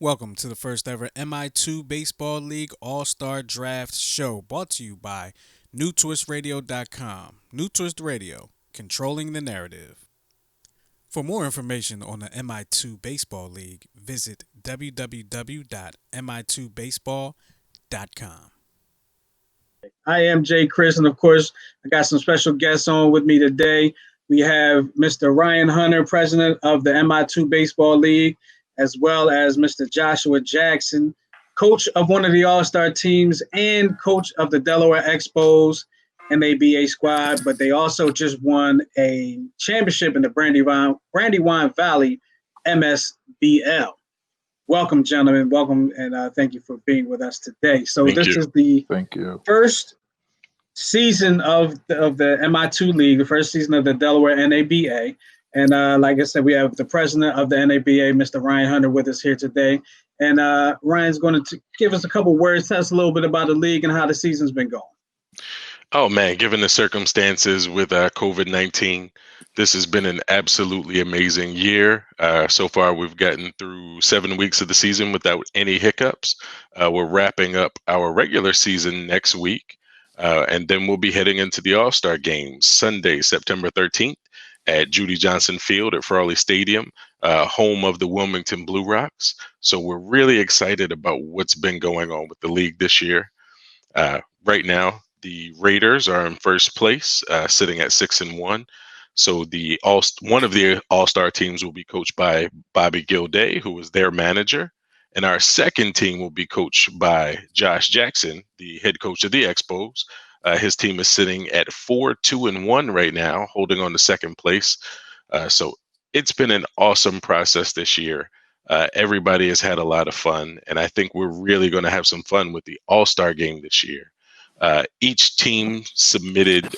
Welcome to the first ever MI2 Baseball League All-Star Draft Show, brought to you by NewTwistRadio.com. New Twist Radio, controlling the narrative. For more information on the MI2 Baseball League, visit www.mi2baseball.com. I am Jay Chris, and of course, I got some special guests on with me today. We have Mr. Ryan Hunter, president of the MI2 Baseball League, as well as Mr. Joshua Jackson, coach of one of the All-Star teams and coach of the Delaware Expos NABA squad. But they also just won a championship in the Brandywine Valley MSBL. Welcome, gentlemen. Welcome, and thank you for being with us today. So Thank this you. is the Thank you. first season of the MI2 League, the first season of the Delaware NABA. And like I said, we have the president of the NABA, Mr. Ryan Hunter, with us here today. And Ryan's going to give us a couple words, tell us a little bit about the league and how the season's been going. Oh man, given the circumstances with COVID-19, this has been an absolutely amazing year. So far, we've gotten through 7 weeks of the season without any hiccups. We're wrapping up our regular season next week, and then we'll be heading into the All-Star Games Sunday, September 13th at Judy Johnson Field at Frawley Stadium, home of the Wilmington Blue Rocks. So we're really excited about what's been going on with the league this year. Right now, the Raiders are in first place, sitting at 6-1. So one of the All-Star teams will be coached by Bobby Gilday, who is their manager, and our second team will be coached by Josh Jackson, the head coach of the Expos. His team is sitting at 4-2-1 right now, holding on to second place. So it's been an awesome process this year. Everybody has had a lot of fun, and I think we're really going to have some fun with the All-Star game this year. Each team submitted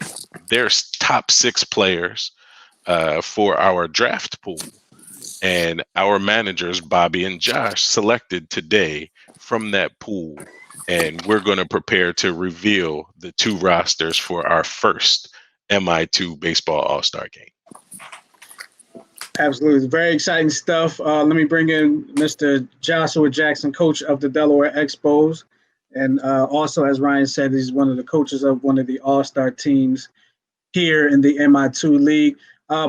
their top 6 players for our draft pool, and our managers, Bobby and Josh, selected today from that pool, and we're going to prepare to reveal the 2 rosters for our first MI2 Baseball All-Star game. Absolutely. Very exciting stuff. Let me bring in Mr. Joshua Jackson, coach of the Delaware Expos. And also, as Ryan said, he's one of the coaches of one of the All-Star teams here in the MI2 League.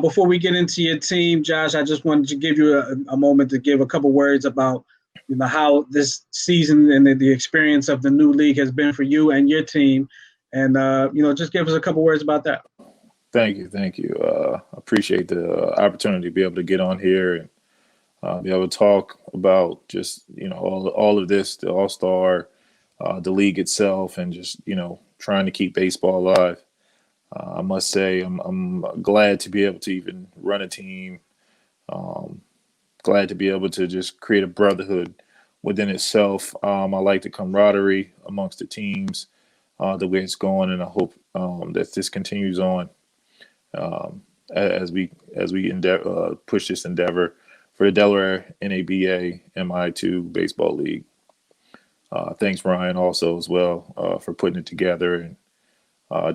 Before we get into your team, Josh, I just wanted to give you a moment to give a couple words about how this season and the experience of the new league has been for you and your team. And, just give us a couple words about that. Thank you. Appreciate the opportunity to be able to get on here and be able to talk about just, all of this, the All-Star, the league itself, and just, trying to keep baseball alive. I must say I'm glad to be able to even run a team, glad to be able to just create a brotherhood within itself. I like the camaraderie amongst the teams, the way it's going, and I hope that this continues on as we push this endeavor for the Delaware NABA MI2 Baseball League. Thanks, Ryan, also as well for putting it together and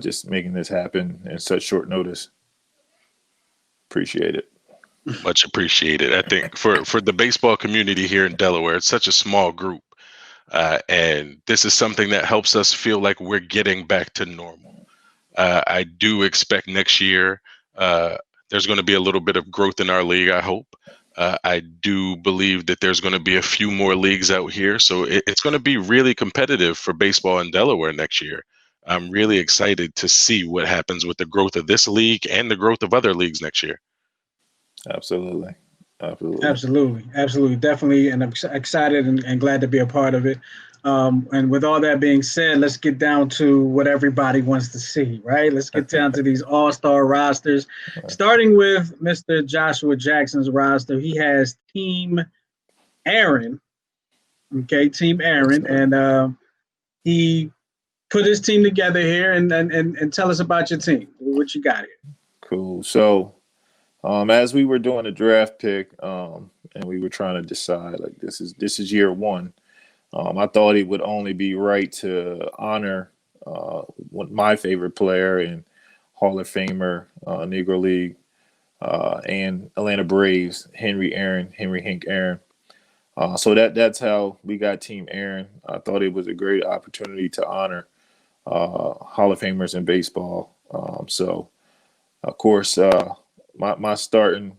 just making this happen in such short notice. Appreciate it. Much appreciated. I think for the baseball community here in Delaware, it's such a small group. And this is something that helps us feel like we're getting back to normal. I do expect next year there's going to be a little bit of growth in our league, I hope. I do believe that there's going to be a few more leagues out here. So it's going to be really competitive for baseball in Delaware next year. I'm really excited to see what happens with the growth of this league and the growth of other leagues next year. Absolutely. Definitely. And I'm excited and glad to be a part of it. And with all that being said, let's get down to what everybody wants to see, right? Let's get down to these all-star rosters. Starting with Mr. Joshua Jackson's roster, he has Team Aaron. Okay, Team Aaron. And he put his team together here and tell us about your team. What you got here? Cool. So as we were doing the draft pick and we were trying to decide, like, this is year one, I thought it would only be right to honor my favorite player and Hall of Famer, Negro League, and Atlanta Braves, Henry Hank Aaron. So that's how we got Team Aaron. I thought it was a great opportunity to honor Hall of Famers in baseball. So of course, my starting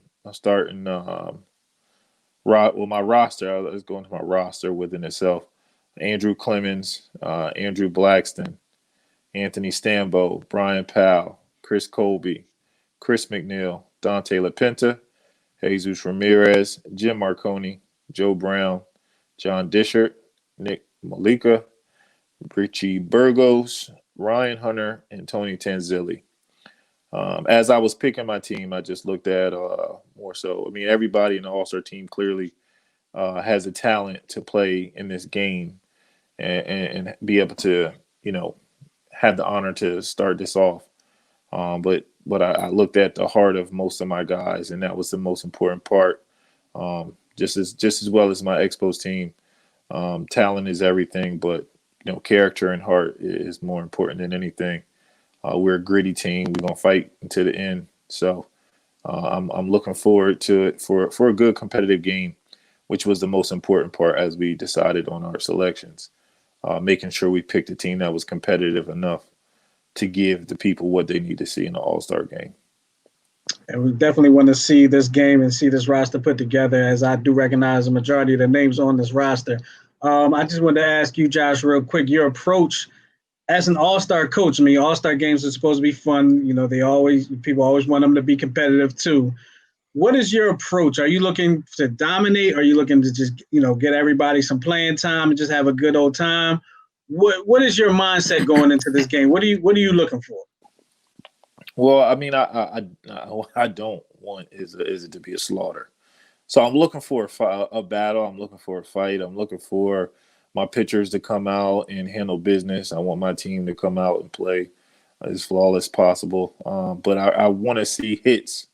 my roster. Let's go into my roster within itself. Andrew Clemens, Andrew Blackston, Anthony Stambo, Brian Powell, Chris Colby, Chris McNeil, Dante LaPenta, Jesus Ramirez, Jim Marconi, Joe Brown, John Dishart, Nick Malika, Richie Burgos, Ryan Hunter, and Tony Tanzilli. As I was picking my team, I just looked at more so. I mean, everybody in the All-Star team clearly has a talent to play in this game and be able to, have the honor to start this off. But I looked at the heart of most of my guys, and that was the most important part. Just as well as my Expos team, talent is everything, but character and heart is more important than anything. We're a gritty team. We're gonna fight to the end. So I'm looking forward to it for a good competitive game, which was the most important part as we decided on our selections. Making sure we picked a team that was competitive enough to give the people what they need to see in the All-Star game. And we definitely want to see this game and see this roster put together, as I do recognize the majority of the names on this roster. I just wanted to ask you, Josh, real quick, your approach as an all-star coach. I mean, all-star games are supposed to be fun. People always want them to be competitive too. What is your approach? Are you looking to dominate? Are you looking to just, get everybody some playing time and just have a good old time? What is your mindset going into this game? What are you looking for? Well, I mean, I don't want is it to be a slaughter. So I'm looking for a battle. I'm looking for a fight. I'm looking for my pitchers to come out and handle business. I want my team to come out and play as flawless as possible. But I want to see hits.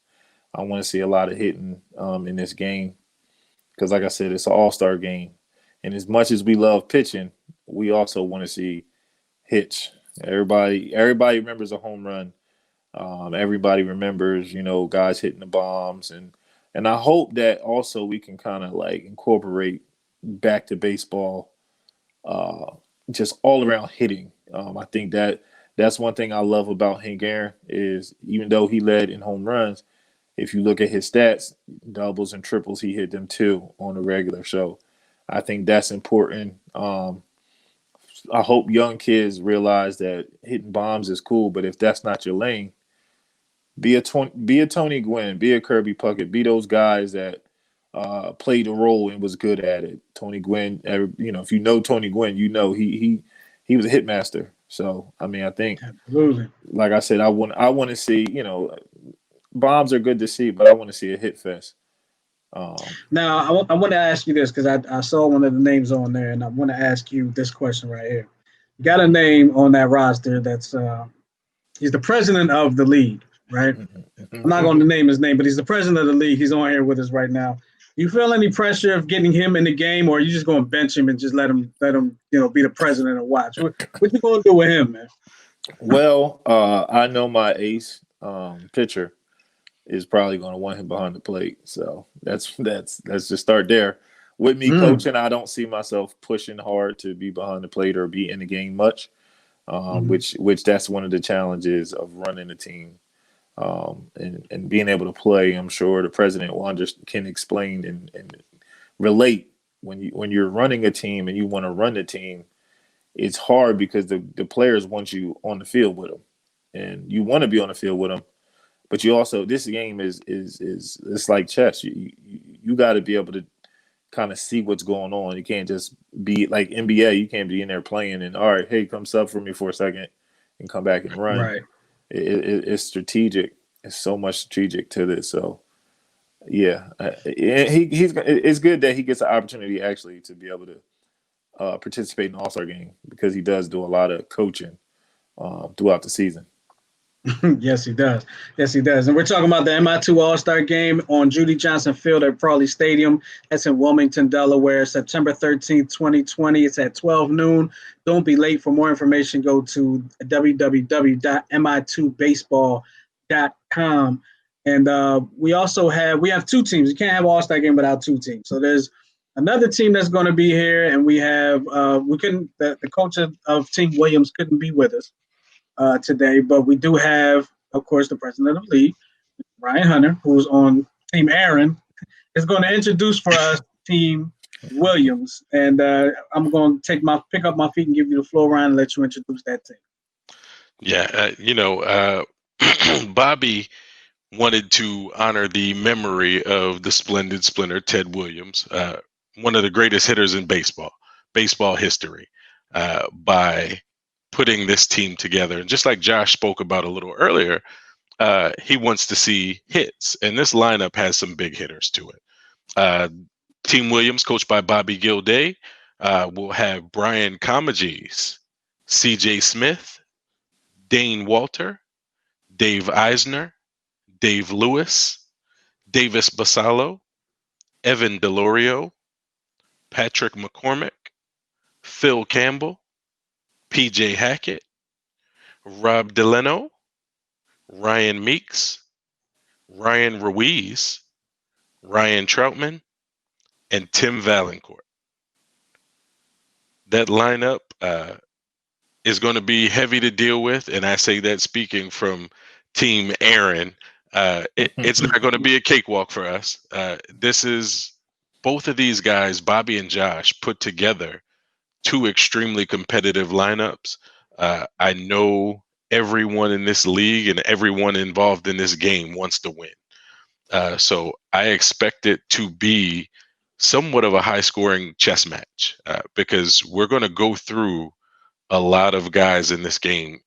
I want to see a lot of hitting in this game because, like I said, it's an all-star game. And as much as we love pitching, we also want to see hits. Everybody remembers a home run. Everybody remembers, guys hitting the bombs. And I hope that also we can kind of like incorporate back to baseball just all around hitting. I think that's one thing I love about Hank Aaron is even though he led in home runs, if you look at his stats, doubles and triples, he hit them too on a regular. So I think that's important. I hope young kids realize that hitting bombs is cool, but if that's not your lane, be a Tony Gwynn, be a Kirby Puckett, be those guys that played a role and was good at it. Tony Gwynn, if you know Tony Gwynn, he was a hitmaster. So I mean, I think, absolutely, like I said, I want to see, bombs are good to see, but I want to see a hit fest. Now, I want to ask you this because I saw one of the names on there, and I want to ask you this question right here. You got a name on that roster that's he's the president of the league, right? I'm not going to name his name, but he's the president of the league. He's on here with us right now. You feel any pressure of getting him in the game, or are you just going to bench him and just let him be the president and watch? What you going to do with him, man? Well, I know my ace pitcher is probably going to want him behind the plate. So let's just start there. With me coaching, I don't see myself pushing hard to be behind the plate or be in the game much, which that's one of the challenges of running a team and being able to play. I'm sure the president can explain and relate when you're running a team and you want to run the team. It's hard because the players want you on the field with them, and you want to be on the field with them. But you also, this game is it's like chess. You got to be able to kind of see what's going on. You can't just be like NBA. You can't be in there playing and all right, hey, come sub for me for a second and come back and run. Right. It's strategic. It's so much strategic to this. So yeah, it's good that he gets the opportunity actually to be able to participate in the All-Star game because he does do a lot of coaching throughout the season. Yes, he does. Yes, he does. And we're talking about the MI2 All-Star Game on Judy Johnson Field at Prawley Stadium. That's in Wilmington, Delaware, September 13th, 2020. It's at 12 noon. Don't be late. For more information, go to www.mi2baseball.com. And we have two teams. You can't have All-Star Game without two teams. So there's another team that's going to be here, and we have the coach of Team Williams couldn't be with us today, but we do have, of course, the president of the league, Ryan Hunter, who's on Team Aaron, is going to introduce for us Team Williams, and I'm going to pick up my feet and give you the floor, Ryan, and let you introduce that team. Yeah, Bobby wanted to honor the memory of the splendid splinter Ted Williams, one of the greatest hitters in baseball history, by putting this team together. And just like Josh spoke about a little earlier, he wants to see hits, and this lineup has some big hitters to it. Team Williams, coached by Bobby Gilday, will have Brian Comegys, C.J. Smith, Dane Walter, Dave Eisner, Dave Lewis, Davis Basallo, Evan Delorio, Patrick McCormick, Phil Campbell, P.J. Hackett, Rob Deleno, Ryan Meeks, Ryan Ruiz, Ryan Troutman, and Tim Valancourt. That lineup is going to be heavy to deal with, and I say that speaking from Team Aaron. It's not going to be a cakewalk for us. This is both of these guys, Bobby and Josh, put together two extremely competitive lineups. I know everyone in this league and everyone involved in this game wants to win. So I expect it to be somewhat of a high-scoring chess match because we're going to go through a lot of guys in this game.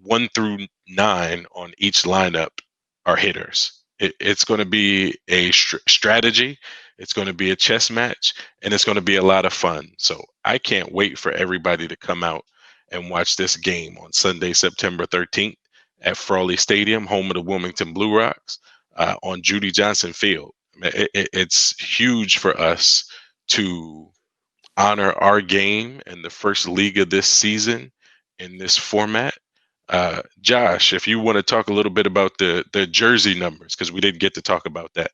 1 through 9 on each lineup are hitters. It's going to be a strategy. It's going to be a chess match, and it's going to be a lot of fun. So I can't wait for everybody to come out and watch this game on Sunday, September 13th at Frawley Stadium, home of the Wilmington Blue Rocks, on Judy Johnson Field. It's huge for us to honor our game and the first league of this season in this format. Josh, if you want to talk a little bit about the jersey numbers, because we didn't get to talk about that.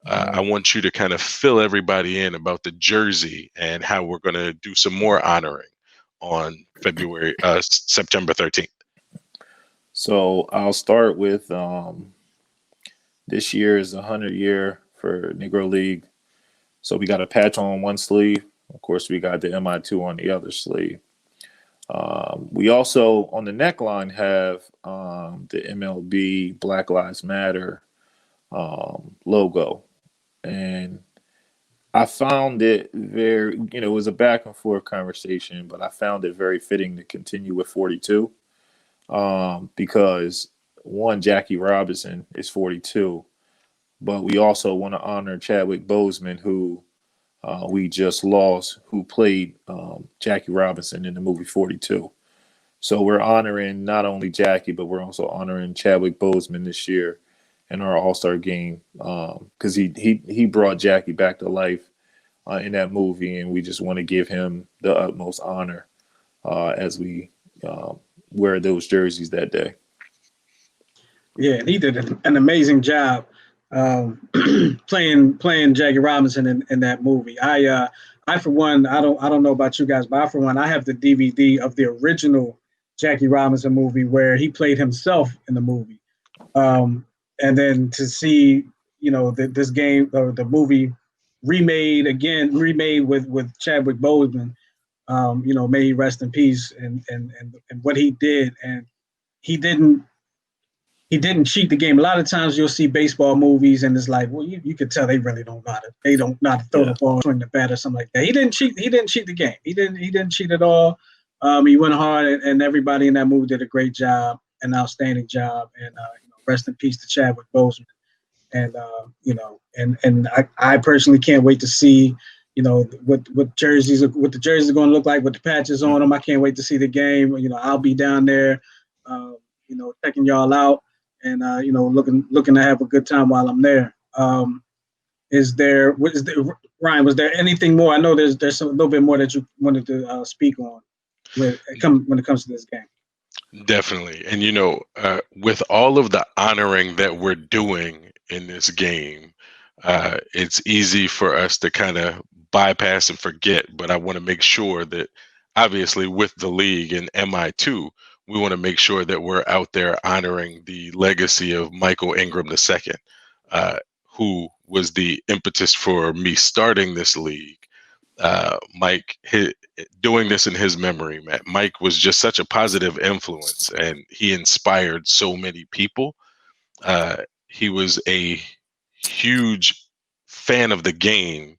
I want you to kind of fill everybody in about the jersey and how we're going to do some more honoring on September 13th. So I'll start with this year is the 100 year for Negro League. So we got a patch on one sleeve. Of course, we got the MI2 on the other sleeve. We also, on the neckline, have the MLB Black Lives Matter logo. And I found it very, it was a back and forth conversation, but I found it very fitting to continue with 42 because, one, Jackie Robinson is 42, but we also want to honor Chadwick Boseman, who we just lost, who played Jackie Robinson in the movie 42. So we're honoring not only Jackie, but we're also honoring Chadwick Boseman this year in our All-Star game because he brought Jackie back to life in that movie, and we just want to give him the utmost honor as we wear those jerseys that day. Yeah, and he did an amazing job playing Jackie Robinson in that movie. I for one, I don't know about you guys, but I for one, I have the DVD of the original Jackie Robinson movie where he played himself in the movie. And then to see, this game or the movie remade with Chadwick Boseman, may he rest in peace and what he did. And he didn't cheat the game. A lot of times you'll see baseball movies and it's like, well, you could tell they really don't know how to throw the ball, swing the bat or something like that. He didn't cheat the game. He didn't cheat at all. He went hard and everybody in that movie did a great job, an outstanding job. And rest in peace to Chadwick Boseman. And and I personally can't wait to see, what the jerseys are going to look like with the patches on them. I can't wait to see the game. I'll be down there, checking y'all out and looking to have a good time while I'm there. Ryan, was there anything more? I know there's a little bit more that you wanted to speak on when it comes to this game. Definitely. And, with all of the honoring that we're doing in this game, it's easy for us to kind of bypass and forget, but I want to make sure that obviously with the league and MI2, we want to make sure that we're out there honoring the legacy of Michael Ingram II, who was the impetus for me starting this league. Mike, doing this in his memory, man. Mike was just such a positive influence, and he inspired so many people. He was a huge fan of the game,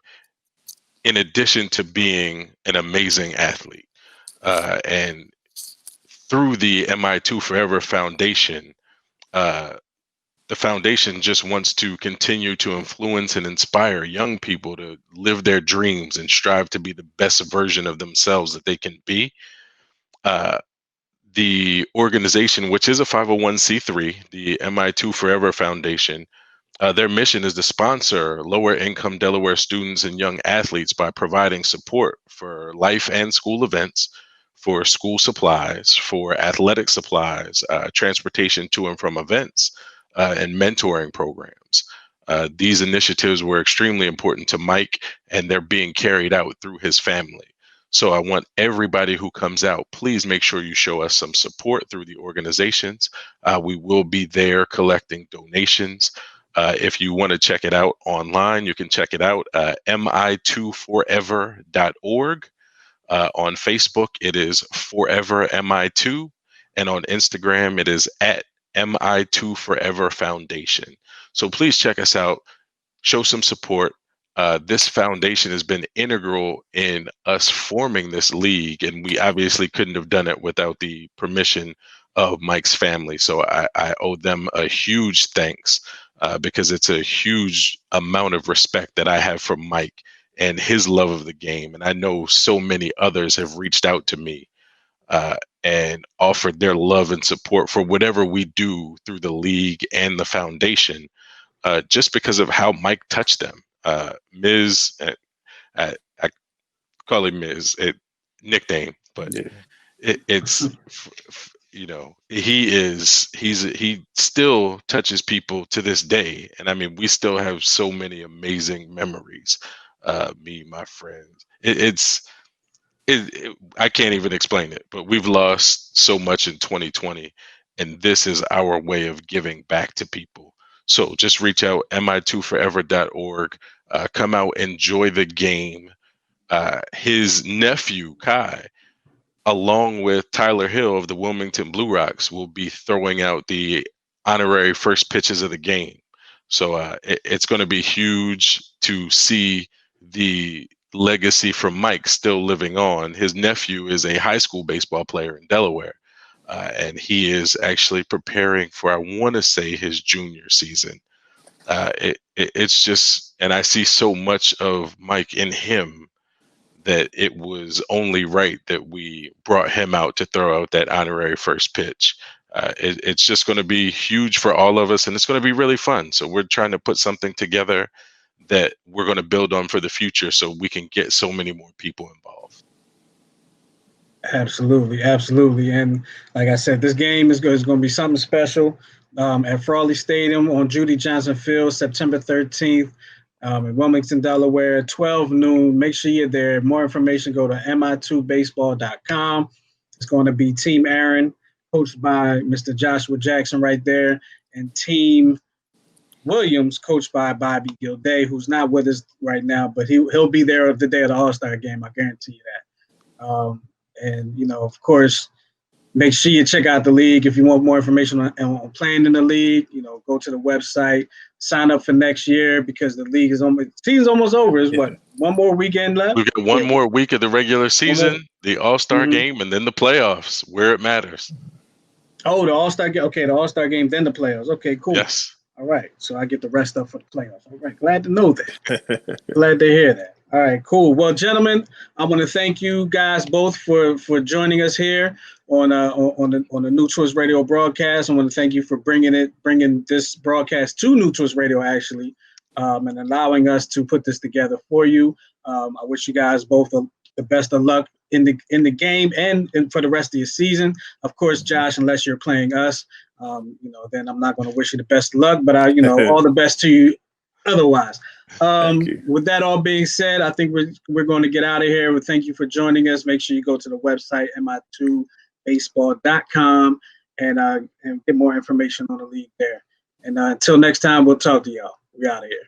in addition to being an amazing athlete. And through the MI2 Forever Foundation, the foundation just wants to continue to influence and inspire young people to live their dreams and strive to be the best version of themselves that they can be. The organization, which is a 501c3, the MI2 Forever Foundation, their mission is to sponsor lower income Delaware students and young athletes by providing support for life and school events, for school supplies, for athletic supplies, transportation to and from events, and mentoring programs. These initiatives were extremely important to Mike, and they're being carried out through his family. So I want everybody who comes out, please make sure you show us some support through the organizations. We will be there collecting donations. If you want to check it out online, you can check it out, mi2forever.org. On Facebook, it is Forever MI2. And on Instagram, it is at MI2 Forever Foundation. So please check us out, show some support. This foundation has been integral in us forming this league, and we obviously couldn't have done it without the permission of Mike's family. So I owe them a huge thanks, because it's a huge amount of respect that I have for Mike and his love of the game. And I know so many others have reached out to me and offered their love and support for whatever we do through the league and the foundation, just because of how Mike touched them. Miz, I call him Miz, nickname, but Yeah. it's he still touches people to this day, and I mean we still have so many amazing memories. Me, my friends, I can't even explain it, but we've lost so much in 2020, and this is our way of giving back to people. So just reach out, mi2forever.org. Come out, enjoy the game. His nephew, Kai, along with Tyler Hill of the Wilmington Blue Rocks, will be throwing out the honorary first pitches of the game. So it's going to be huge to see the legacy from Mike still living on. His nephew is a high school baseball player in Delaware, and he is actually preparing for, I want to say, his junior season. It's just, and I see so much of Mike in him that it was only right that we brought him out to throw out that honorary first pitch. It's just going to be huge for all of us, and it's going to be really fun. So we're trying to put something together that we're going to build on for the future so we can get so many more people involved. Absolutely, absolutely. And like I said, this game is going to be something special at Frawley Stadium on Judy Johnson Field, September 13th. In Wilmington, Delaware, 12 noon. Make sure you're there. More information, go to mi2baseball.com. It's going to be Team Aaron, coached by Mr. Joshua Jackson right there, and Team Williams, coached by Bobby Gilday, who's not with us right now, but he'll be there the day of the All-Star game. I guarantee you that. And, of course, make sure you check out the league. If you want more information on playing in the league, go to the website, sign up for next year, because the league season's almost over. It's what, one more weekend left? We've got one more week of the regular season, the All-Star game, and then the playoffs, where it matters. Oh, the All-Star game. Okay, the All-Star game, then the playoffs. Okay, cool. Yes. All right, so I get the rest up for the playoffs. All right, glad to know that. Glad to hear that. All right, cool. Well, gentlemen, I want to thank you guys both for joining us here on the New Twist Radio broadcast. I want to thank you for bringing this broadcast to New Twist Radio, actually, and allowing us to put this together for you. I wish you guys both the best of luck in the game and for the rest of your season. Of course, Josh, unless you're playing us, then I'm not going to wish you the best of luck. But all the best to you otherwise. Thank you. With that all being said, I think we're going to get out of here. Well, thank you for joining us. Make sure you go to the website mi2baseball.com and get more information on the league there. And until next time, we'll talk to y'all. We out of here.